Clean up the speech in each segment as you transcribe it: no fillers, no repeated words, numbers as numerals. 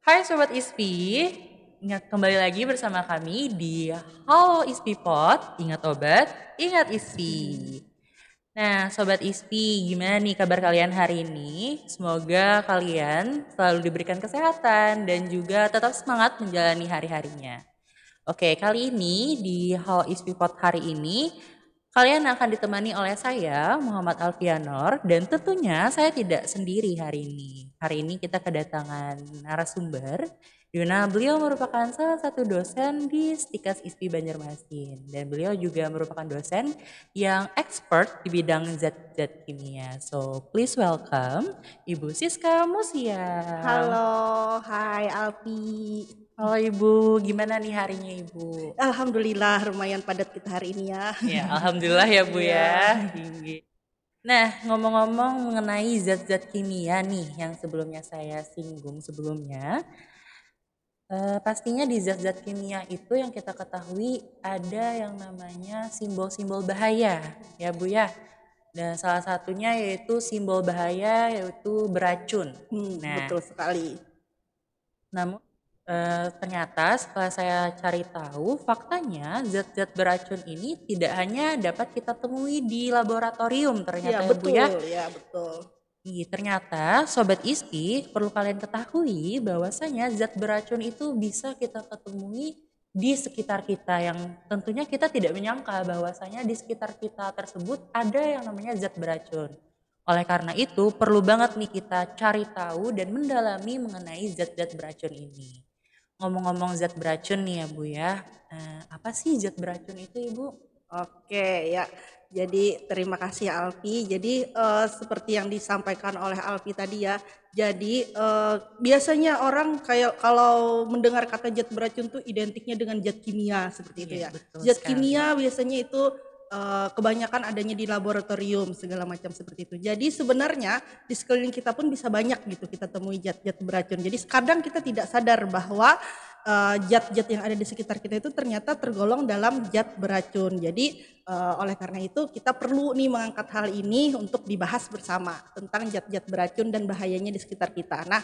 Hai Sobat ISPI, ingat kembali lagi bersama kami di Halo ISPI Pod, ingat obat, ingat ISPI. Nah Sobat ISPI, gimana nih kabar kalian hari ini? Semoga kalian selalu diberikan kesehatan dan juga tetap semangat menjalani hari-harinya. Oke, kali ini di Halo ISPI Pod hari ini, kalian akan ditemani oleh saya, Muhammad Alfianor, dan tentunya saya tidak sendiri hari ini. Hari ini kita kedatangan narasumber, di mana beliau merupakan salah satu dosen di Stikas ISPI Banjarmasin. Dan beliau juga merupakan dosen yang expert di bidang zat-zat kimia. So, please welcome Ibu Siska Musia. Halo, hai Alfi. Halo Ibu, gimana nih harinya Ibu? Alhamdulillah lumayan padat kita hari ini ya. Ya, alhamdulillah ya Bu Iya. ya. Nah, ngomong-ngomong mengenai zat-zat kimia nih yang sebelumnya saya singgung sebelumnya, pastinya di zat-zat kimia itu yang kita ketahui ada yang namanya simbol-simbol bahaya, ya Bu ya. Dan salah satunya yaitu simbol bahaya yaitu beracun. Nah, Betul sekali. namun ternyata setelah saya cari tahu, faktanya zat-zat beracun ini tidak hanya dapat kita temui di laboratorium Iya ternyata ya Bu ya. betul, ya betul. Ternyata Sobat ISPI perlu kalian ketahui bahwasanya zat beracun itu bisa kita ketemui di sekitar kita yang tentunya kita tidak menyangka bahwasanya di sekitar kita tersebut ada yang namanya zat beracun. Oleh karena itu perlu banget nih kita cari tahu dan mendalami mengenai zat-zat beracun ini. Ngomong-ngomong zat beracun nih ya Bu ya, apa sih zat beracun itu Ibu? Oke ya. Jadi terima kasih Alfi. Jadi seperti yang disampaikan oleh Alfi tadi ya. Jadi biasanya orang kayak kalau mendengar kata zat beracun tuh identiknya dengan zat kimia seperti itu Iya ya. betul Zat sekali. kimia biasanya itu kebanyakan adanya di laboratorium segala macam seperti itu. Jadi sebenarnya di sekeliling kita pun bisa banyak gitu kita temui zat-zat beracun. Jadi kadang kita tidak sadar bahwa zat-zat yang ada di sekitar kita itu ternyata tergolong dalam zat beracun. Jadi oleh karena itu kita perlu nih mengangkat hal ini untuk dibahas bersama tentang zat-zat beracun dan bahayanya di sekitar kita. Nah,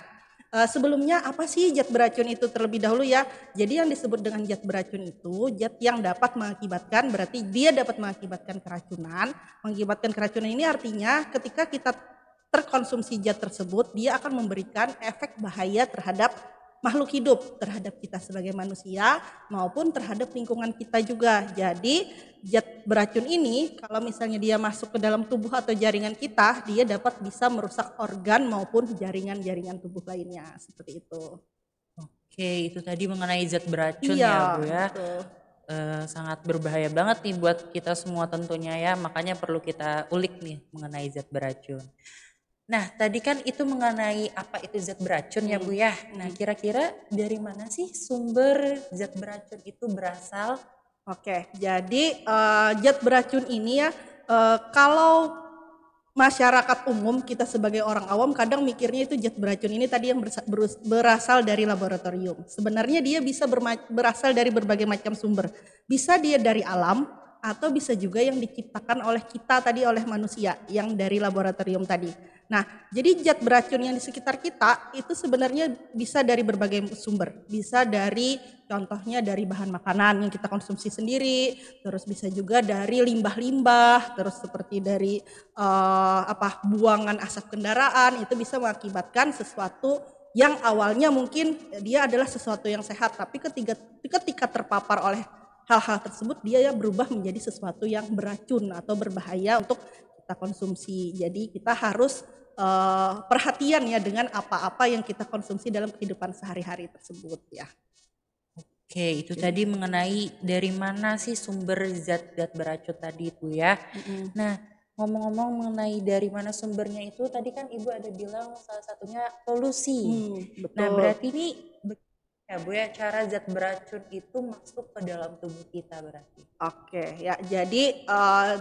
sebelumnya apa sih zat beracun itu terlebih dahulu ya? Jadi yang disebut dengan zat beracun itu zat yang dapat mengakibatkan, berarti dia dapat mengakibatkan keracunan. Mengakibatkan keracunan ini artinya ketika kita terkonsumsi zat tersebut, dia akan memberikan efek bahaya terhadap makhluk hidup, terhadap kita sebagai manusia maupun terhadap lingkungan kita juga. Jadi zat beracun ini kalau misalnya dia masuk ke dalam tubuh atau jaringan kita, dia dapat bisa merusak organ maupun jaringan-jaringan tubuh lainnya, seperti itu. Oke, itu tadi mengenai zat beracun Iya, ya Bu ya. betul. Sangat berbahaya banget nih buat kita semua tentunya ya, makanya perlu kita ulik nih mengenai zat beracun. Nah, tadi kan itu mengenai apa itu zat beracun ya Bu ya. Nah, kira-kira dari mana sih sumber zat beracun itu berasal? Oke, jadi zat beracun ini ya, kalau masyarakat umum kita sebagai orang awam kadang mikirnya itu zat beracun ini tadi yang berasal dari laboratorium. Sebenarnya dia bisa berasal dari berbagai macam sumber. Bisa dia dari alam atau bisa juga yang diciptakan oleh kita tadi, oleh manusia yang dari laboratorium tadi. Nah, jadi zat beracun yang di sekitar kita itu sebenarnya bisa dari berbagai sumber. Bisa dari contohnya dari bahan makanan yang kita konsumsi sendiri, terus bisa juga dari limbah-limbah, terus seperti dari buangan asap kendaraan, itu bisa mengakibatkan sesuatu yang awalnya mungkin dia adalah sesuatu yang sehat, tapi ketika terpapar oleh hal-hal tersebut dia ya berubah menjadi sesuatu yang beracun atau berbahaya untuk kita konsumsi. Jadi kita harus perhatian ya dengan apa-apa yang kita konsumsi dalam kehidupan sehari-hari tersebut ya. Oke, itu tadi mengenai dari mana sih sumber zat-zat beracun tadi itu ya. Nah, ngomong-ngomong mengenai dari mana sumbernya itu, tadi kan Ibu ada bilang salah satunya polusi. Nah, Betul. berarti ini ya Bu ya, cara zat beracun itu masuk ke dalam tubuh kita berarti. Oke, ya jadi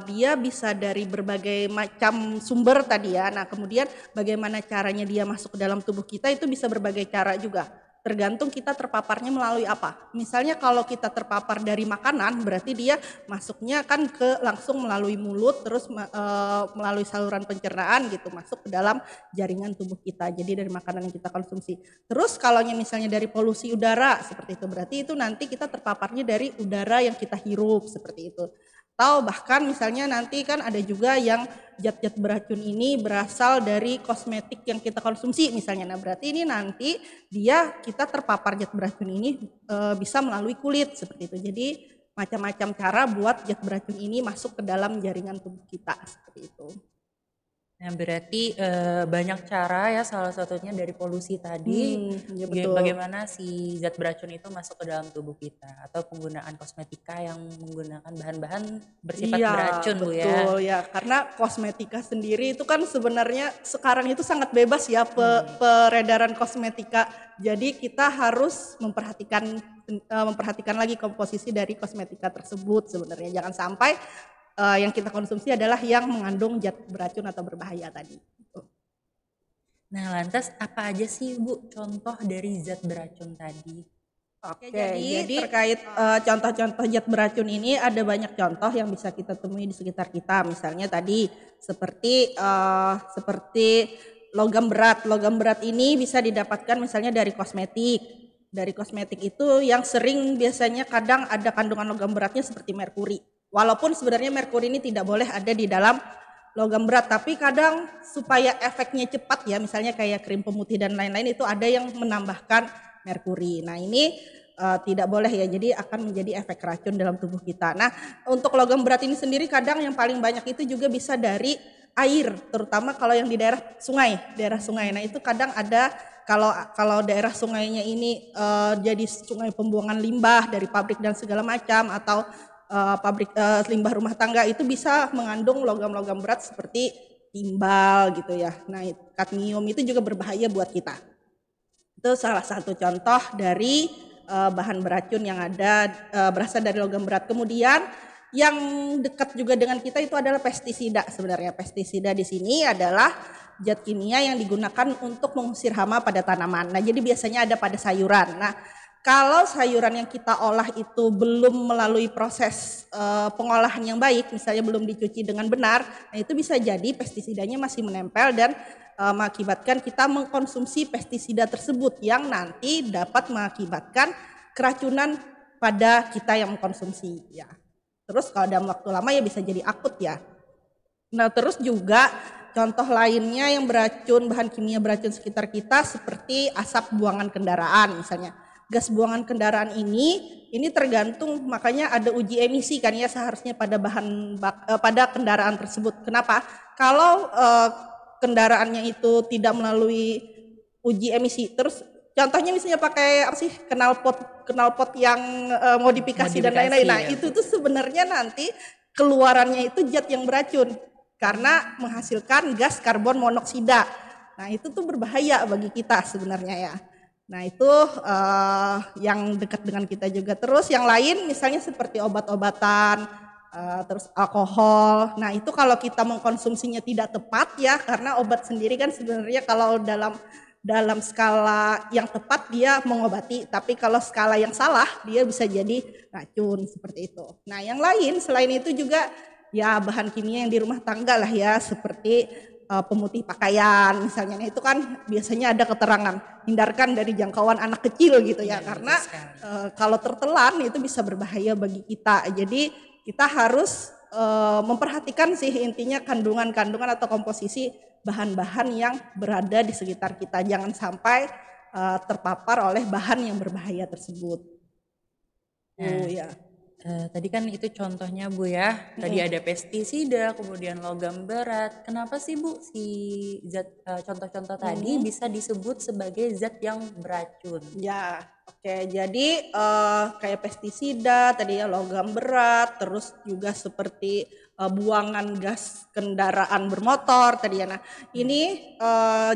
dia bisa dari berbagai macam sumber tadi ya. Nah kemudian bagaimana caranya dia masuk ke dalam tubuh kita itu bisa berbagai cara juga. tergantung kita terpaparnya melalui apa. Misalnya kalau kita terpapar dari makanan, berarti dia masuknya kan langsung melalui mulut, terus melalui saluran pencernaan gitu, masuk ke dalam jaringan tubuh kita. Jadi dari makanan yang kita konsumsi. Terus kalau misalnya dari polusi udara seperti itu, berarti itu nanti kita terpaparnya dari udara yang kita hirup seperti itu. Atau bahkan misalnya nanti kan ada juga yang zat-zat beracun ini berasal dari kosmetik yang kita konsumsi misalnya. Nah berarti ini nanti kita terpapar zat beracun ini bisa melalui kulit seperti itu. Jadi macam-macam cara buat zat beracun ini masuk ke dalam jaringan tubuh kita seperti itu. Nah berarti banyak cara ya, salah satunya dari polusi tadi. Ya betul. Bagaimana si zat beracun itu masuk ke dalam tubuh kita, atau penggunaan kosmetika yang menggunakan bahan-bahan bersifat beracun Bu ya. Betul ya, karena kosmetika sendiri itu kan sebenarnya sekarang itu sangat bebas ya peredaran kosmetika. Jadi kita harus memperhatikan lagi komposisi dari kosmetika tersebut sebenarnya. Jangan sampai yang kita konsumsi adalah yang mengandung zat beracun atau berbahaya tadi. Nah lantas apa aja sih Bu contoh dari zat beracun tadi? Oke, jadi terkait contoh-contoh zat beracun ini ada banyak contoh yang bisa kita temui di sekitar kita. Misalnya tadi seperti logam berat. Logam berat ini bisa didapatkan misalnya dari kosmetik. Dari kosmetik itu yang sering biasanya kadang ada kandungan logam beratnya seperti merkuri. Walaupun sebenarnya merkuri ini tidak boleh ada di dalam logam berat, tapi kadang supaya efeknya cepat ya, misalnya kayak krim pemutih dan lain-lain itu ada yang menambahkan merkuri. Nah ini tidak boleh ya, jadi akan menjadi efek racun dalam tubuh kita. Nah untuk logam berat ini sendiri kadang yang paling banyak itu juga bisa dari air, terutama kalau yang di daerah sungai. Nah itu kadang ada kalau daerah sungainya ini jadi sungai pembuangan limbah dari pabrik dan segala macam, atau limbah rumah tangga, itu bisa mengandung logam-logam berat seperti timbal gitu ya. Nah kadmium itu juga berbahaya buat kita. Itu salah satu contoh dari bahan beracun yang ada berasal dari logam berat. Kemudian yang dekat juga dengan kita itu adalah pestisida sebenarnya. Pestisida di sini adalah zat kimia yang digunakan untuk mengusir hama pada tanaman. Nah jadi biasanya ada pada sayuran. Nah kalau sayuran yang kita olah itu belum melalui proses pengolahan yang baik, misalnya belum dicuci dengan benar, nah itu bisa jadi pestisidanya masih menempel dan mengakibatkan kita mengkonsumsi pestisida tersebut yang nanti dapat mengakibatkan keracunan pada kita yang mengkonsumsi ya. Terus kalau dalam waktu lama ya bisa jadi akut ya. Nah terus juga contoh lainnya yang beracun, bahan kimia beracun sekitar kita seperti asap buangan kendaraan misalnya. Gas buangan kendaraan ini tergantung, makanya ada uji emisi kan ya seharusnya pada pada kendaraan tersebut. Kenapa? Kalau kendaraannya itu tidak melalui uji emisi, terus contohnya misalnya pakai apa sih knalpot yang modifikasi dan lain-lain. Nah ya. Itu tuh sebenarnya nanti keluarannya itu zat yang beracun karena menghasilkan gas karbon monoksida. Nah itu tuh berbahaya bagi kita sebenarnya ya. Nah itu yang dekat dengan kita juga. Terus yang lain misalnya seperti obat-obatan, terus alkohol. Nah itu kalau kita mengkonsumsinya tidak tepat ya, karena obat sendiri kan sebenarnya kalau dalam skala yang tepat dia mengobati, tapi kalau skala yang salah dia bisa jadi racun seperti itu. Nah yang lain selain itu juga ya bahan kimia yang di rumah tangga lah ya, seperti pemutih pakaian misalnya. Nah, itu kan biasanya ada keterangan hindarkan dari jangkauan anak kecil gitu ya, karena kalau tertelan itu bisa berbahaya bagi kita. Jadi kita harus memperhatikan sih intinya kandungan-kandungan atau komposisi bahan-bahan yang berada di sekitar kita, jangan sampai terpapar oleh bahan yang berbahaya tersebut. Ya. Tadi kan itu contohnya Bu ya, tadi ada pestisida, kemudian logam berat. Kenapa sih Bu si zat contoh-contoh tadi bisa disebut sebagai zat yang beracun? Ya, oke. Jadi kayak pestisida, tadi ya logam berat, terus juga seperti buangan gas kendaraan bermotor tadi ya. Nah ini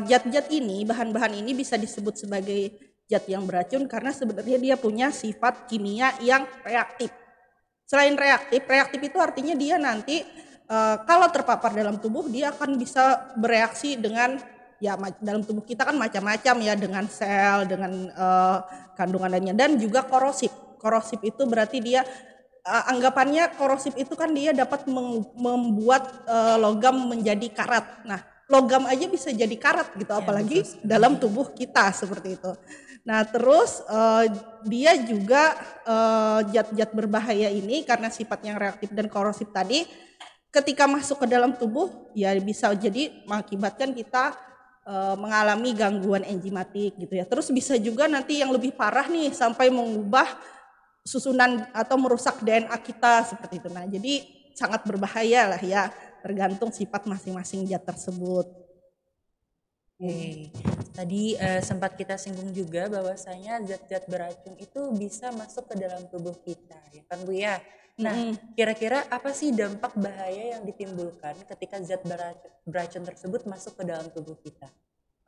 zat-zat ini, bahan-bahan ini bisa disebut sebagai zat yang beracun karena sebenarnya dia punya sifat kimia yang reaktif. Selain reaktif itu artinya dia nanti kalau terpapar dalam tubuh dia akan bisa bereaksi dengan ya dalam tubuh kita kan macam-macam ya, dengan sel, dengan kandungannya, dan juga korosif. Korosif itu berarti dia anggapannya korosif itu kan dia dapat membuat logam menjadi karat. Nah, logam aja bisa jadi karat gitu, Ya, apalagi betul. dalam tubuh kita seperti itu. Nah, terus dia juga zat-zat berbahaya ini karena sifatnya yang reaktif dan korosif tadi, ketika masuk ke dalam tubuh ya bisa jadi mengakibatkan kita mengalami gangguan enzimatik gitu ya. Terus bisa juga nanti yang lebih parah nih sampai mengubah susunan atau merusak DNA kita seperti itu. Nah, jadi sangat berbahaya lah ya, tergantung sifat masing-masing zat tersebut. Oke. Tadi sempat kita singgung juga bahwasanya zat-zat beracun itu bisa masuk ke dalam tubuh kita, ya kan Bu ya? Nah, kira-kira apa sih dampak bahaya yang ditimbulkan ketika zat beracun tersebut masuk ke dalam tubuh kita?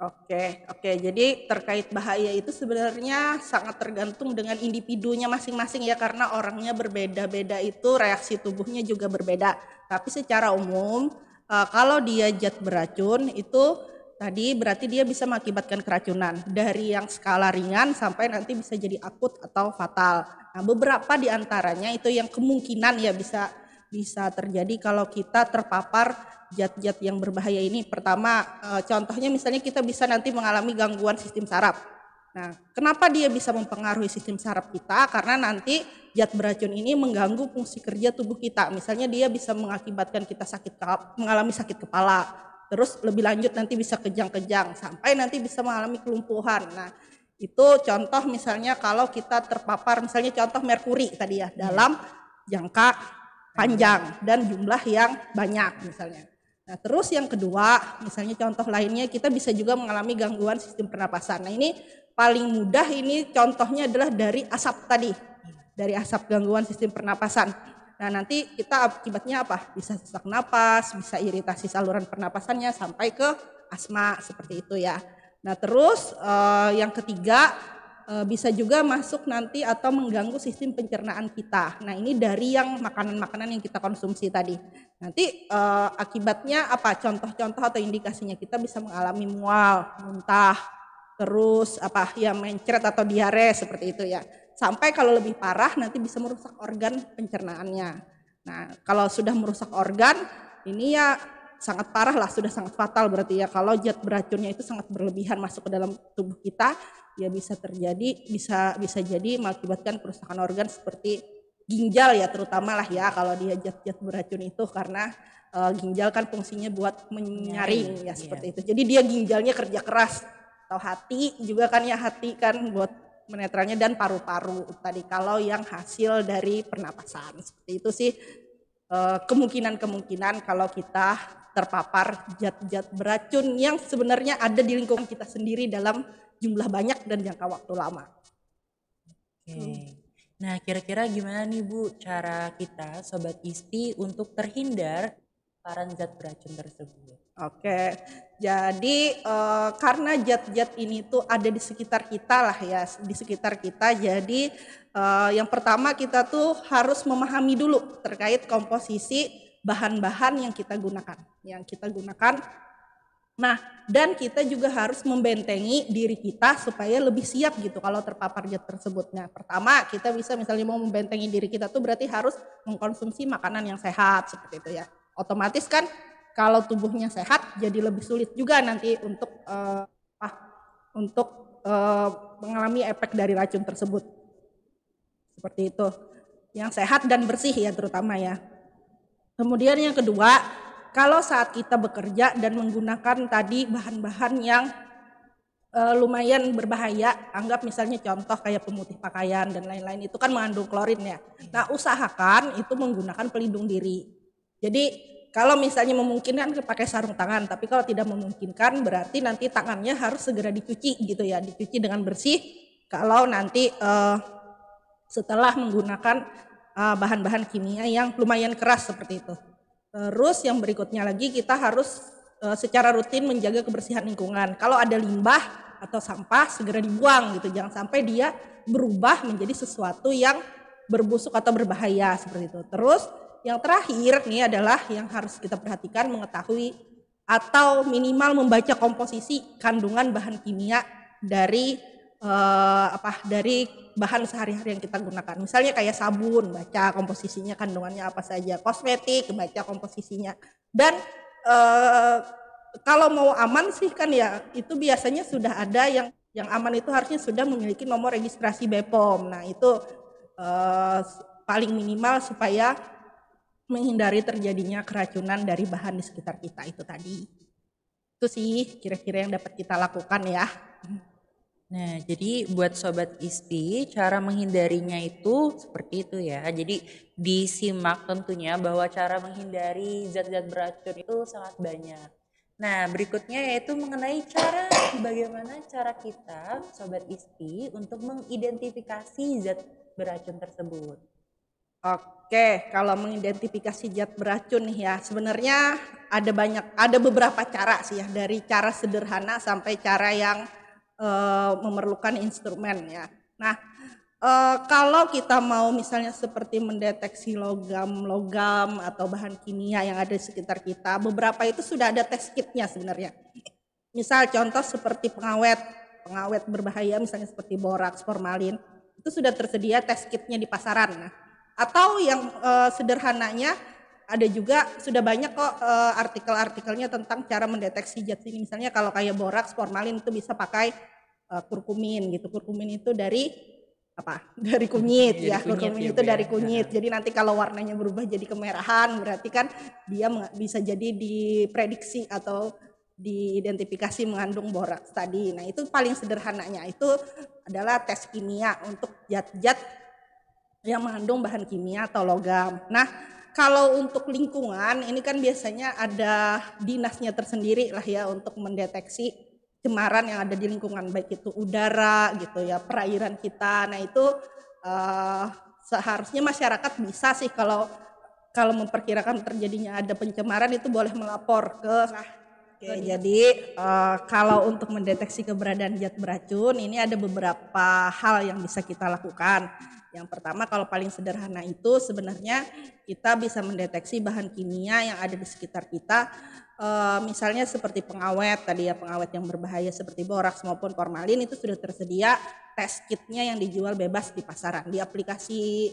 Oke. Jadi terkait bahaya itu sebenarnya sangat tergantung dengan individunya masing-masing ya, karena orangnya berbeda-beda, itu reaksi tubuhnya juga berbeda. Tapi secara umum kalau dia zat beracun itu tadi berarti dia bisa mengakibatkan keracunan dari yang skala ringan sampai nanti bisa jadi akut atau fatal. Nah, beberapa di antaranya itu yang kemungkinan ya bisa terjadi kalau kita terpapar zat-zat yang berbahaya ini. Pertama, contohnya misalnya kita bisa nanti mengalami gangguan sistem saraf. Nah, kenapa dia bisa mempengaruhi sistem saraf kita? Karena nanti zat beracun ini mengganggu fungsi kerja tubuh kita. Misalnya dia bisa mengakibatkan kita mengalami sakit kepala. Terus lebih lanjut nanti bisa kejang-kejang sampai nanti bisa mengalami kelumpuhan. Nah, itu contoh misalnya kalau kita terpapar misalnya contoh merkuri tadi ya, dalam jangka panjang dan jumlah yang banyak misalnya. Nah, terus yang kedua, misalnya contoh lainnya kita bisa juga mengalami gangguan sistem pernapasan. Nah, ini paling mudah, ini contohnya adalah dari asap tadi. Dari asap gangguan sistem pernapasan. Nah, nanti kita akibatnya apa? Bisa sesak napas, bisa iritasi saluran pernapasannya sampai ke asma seperti itu ya. Nah, terus yang ketiga bisa juga masuk nanti atau mengganggu sistem pencernaan kita. Nah, ini dari yang makanan-makanan yang kita konsumsi tadi. Nanti akibatnya apa? Contoh-contoh atau indikasinya kita bisa mengalami mual, muntah, terus apa ya, mencret atau diare seperti itu ya. Sampai kalau lebih parah nanti bisa merusak organ pencernaannya. Nah, kalau sudah merusak organ ini ya sangat parah lah, sudah sangat fatal berarti ya. Kalau zat beracunnya itu sangat berlebihan masuk ke dalam tubuh kita, ya bisa terjadi bisa jadi mengakibatkan kerusakan organ seperti ginjal ya, terutama lah ya kalau dia zat-zat beracun itu, karena ginjal kan fungsinya buat menyaring ya seperti itu. Jadi dia ginjalnya kerja keras. Atau hati juga kan ya, hati kan buat menetralnya, dan paru-paru tadi kalau yang hasil dari pernapasan. Seperti itu sih kemungkinan kalau kita terpapar zat-zat beracun yang sebenarnya ada di lingkungan kita sendiri dalam jumlah banyak dan jangka waktu lama. Oke. Nah, kira-kira gimana nih Bu cara kita Sobat ISPI untuk terhindar paparan zat beracun tersebut? Oke, jadi karena zat-zat ini tuh ada di sekitar kita lah ya, di sekitar kita. Jadi yang pertama kita tuh harus memahami dulu terkait komposisi bahan-bahan yang kita gunakan. Nah, dan kita juga harus membentengi diri kita supaya lebih siap gitu kalau terpapar zat tersebut. Nah, pertama kita bisa misalnya mau membentengi diri kita tuh berarti harus mengkonsumsi makanan yang sehat seperti itu ya. Otomatis kan kalau tubuhnya sehat jadi lebih sulit juga nanti untuk mengalami efek dari racun tersebut. Seperti itu. Yang sehat dan bersih ya terutama ya. Kemudian yang kedua, kalau saat kita bekerja dan menggunakan tadi bahan-bahan yang lumayan berbahaya, anggap misalnya contoh kayak pemutih pakaian dan lain-lain, itu kan mengandung klorin ya. Nah, usahakan itu menggunakan pelindung diri. Jadi kalau misalnya memungkinkan pakai sarung tangan, tapi kalau tidak memungkinkan berarti nanti tangannya harus segera dicuci gitu ya, dicuci dengan bersih. Kalau nanti setelah menggunakan bahan-bahan kimia yang lumayan keras seperti itu. Terus yang berikutnya lagi kita harus secara rutin menjaga kebersihan lingkungan. Kalau ada limbah atau sampah segera dibuang gitu, jangan sampai dia berubah menjadi sesuatu yang berbusuk atau berbahaya seperti itu. Terus yang terakhir nih adalah yang harus kita perhatikan, mengetahui atau minimal membaca komposisi kandungan bahan kimia dari dari bahan sehari-hari yang kita gunakan. Misalnya kayak sabun, baca komposisinya kandungannya apa saja, kosmetik, baca komposisinya. Dan kalau mau aman sih kan ya, itu biasanya sudah ada yang aman itu harusnya sudah memiliki nomor registrasi BPOM. Nah, itu paling minimal supaya menghindari terjadinya keracunan dari bahan di sekitar kita itu tadi. Itu sih kira-kira yang dapat kita lakukan ya. Nah, jadi buat Sobat ISPI, cara menghindarinya itu seperti itu ya. Jadi disimak tentunya bahwa cara menghindari zat-zat beracun itu sangat banyak. Nah, berikutnya yaitu mengenai bagaimana cara kita, Sobat ISPI, untuk mengidentifikasi zat beracun tersebut. Oke, kalau mengidentifikasi zat beracun nih ya, sebenarnya ada beberapa cara sih ya, dari cara sederhana sampai cara yang memerlukan instrumen ya. Nah, kalau kita mau misalnya seperti mendeteksi logam atau bahan kimia yang ada di sekitar kita, beberapa itu sudah ada tes kitnya sebenarnya. Misal contoh seperti pengawet berbahaya misalnya seperti boraks, formalin, itu sudah tersedia tes kitnya di pasaran. Nah, atau yang sederhananya ada juga sudah banyak kok artikel-artikelnya tentang cara mendeteksi zat ini. Misalnya kalau kayak boraks, formalin itu bisa pakai kurkumin gitu. Kurkumin itu dari apa? Dari kunyit ya. Kurkumin itu dari kunyit. Jadi nanti kalau warnanya berubah jadi kemerahan, berarti kan dia bisa jadi diprediksi atau diidentifikasi mengandung boraks tadi. Nah, itu paling sederhananya itu adalah tes kimia untuk zat-zat yang mengandung bahan kimia atau logam. Nah, kalau untuk lingkungan ini kan biasanya ada dinasnya tersendiri lah ya untuk mendeteksi cemaran yang ada di lingkungan, baik itu udara gitu ya, perairan kita. Nah, itu seharusnya masyarakat bisa sih kalau memperkirakan terjadinya ada pencemaran itu boleh melapor ke. Oke, jadi kalau untuk mendeteksi keberadaan zat beracun ini ada beberapa hal yang bisa kita lakukan. Yang pertama, kalau paling sederhana itu sebenarnya kita bisa mendeteksi bahan kimia yang ada di sekitar kita, misalnya seperti pengawet tadi ya, pengawet yang berbahaya seperti boraks maupun formalin itu sudah tersedia tes kitnya yang dijual bebas di pasaran. Di aplikasi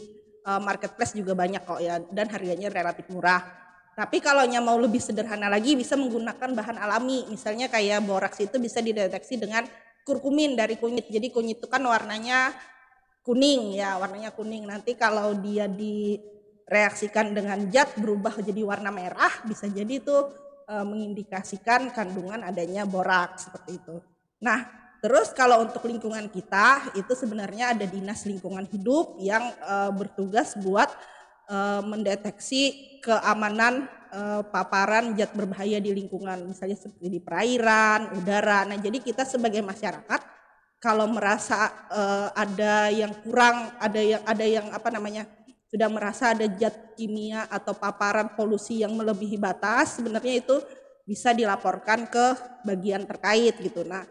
marketplace juga banyak kok ya, dan harganya relatif murah. Tapi kalau mau lebih sederhana lagi bisa menggunakan bahan alami, misalnya kayak boraks itu bisa dideteksi dengan kurkumin dari kunyit. Jadi kunyit itu kan warnanya kuning ya, warnanya kuning. Nanti kalau dia direaksikan dengan zat berubah jadi warna merah, bisa jadi itu mengindikasikan kandungan adanya boraks seperti itu. Nah, terus kalau untuk lingkungan kita itu sebenarnya ada dinas lingkungan hidup yang bertugas buat mendeteksi keamanan paparan zat berbahaya di lingkungan, misalnya seperti di perairan, udara. Nah, jadi kita sebagai masyarakat kalau merasa ada yang kurang, ada yang sudah merasa ada zat kimia atau paparan polusi yang melebihi batas, sebenarnya itu bisa dilaporkan ke bagian terkait gitu. Nah,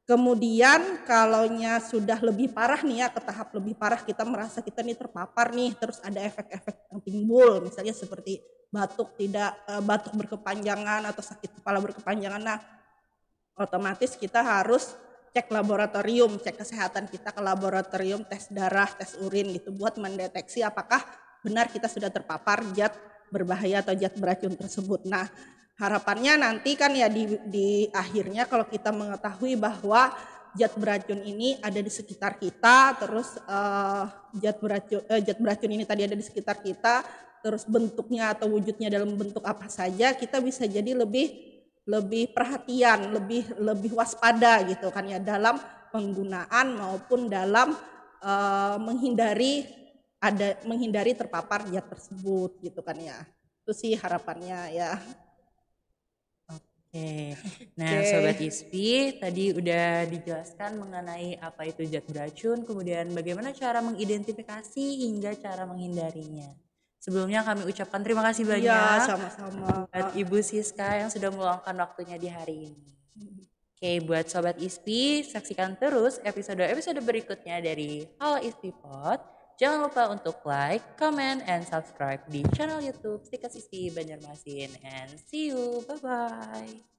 kemudian kalaunya sudah lebih parah nih ya, ke tahap lebih parah, kita merasa kita nih terpapar nih, terus ada efek-efek yang timbul, misalnya seperti batuk berkepanjangan atau sakit kepala berkepanjangan. Nah, otomatis kita harus cek laboratorium, cek kesehatan kita ke laboratorium, tes darah, tes urin gitu buat mendeteksi apakah benar kita sudah terpapar zat berbahaya atau zat beracun tersebut. Nah, harapannya nanti kan ya di akhirnya kalau kita mengetahui bahwa zat beracun ini ada di sekitar kita, terus zat beracun ini tadi ada di sekitar kita, terus bentuknya atau wujudnya dalam bentuk apa saja, kita bisa jadi lebih perhatian, lebih waspada gitu kan ya dalam penggunaan maupun dalam menghindari terpapar zat tersebut gitu kan ya. Itu sih harapannya ya. Oke. Nah, Sobat ISPI tadi udah dijelaskan mengenai apa itu zat beracun, kemudian bagaimana cara mengidentifikasi hingga cara menghindarinya. Sebelumnya kami ucapkan terima kasih banyak. Iya, sama-sama. Buat Ibu Siska yang sudah meluangkan waktunya di hari ini. Oke, buat Sobat ISPI, saksikan terus episode-episode berikutnya dari Halo ISPI Pod. Jangan lupa untuk like, comment, and subscribe di channel YouTube Stikas Isi Banjarmasin. And see you. Bye-bye.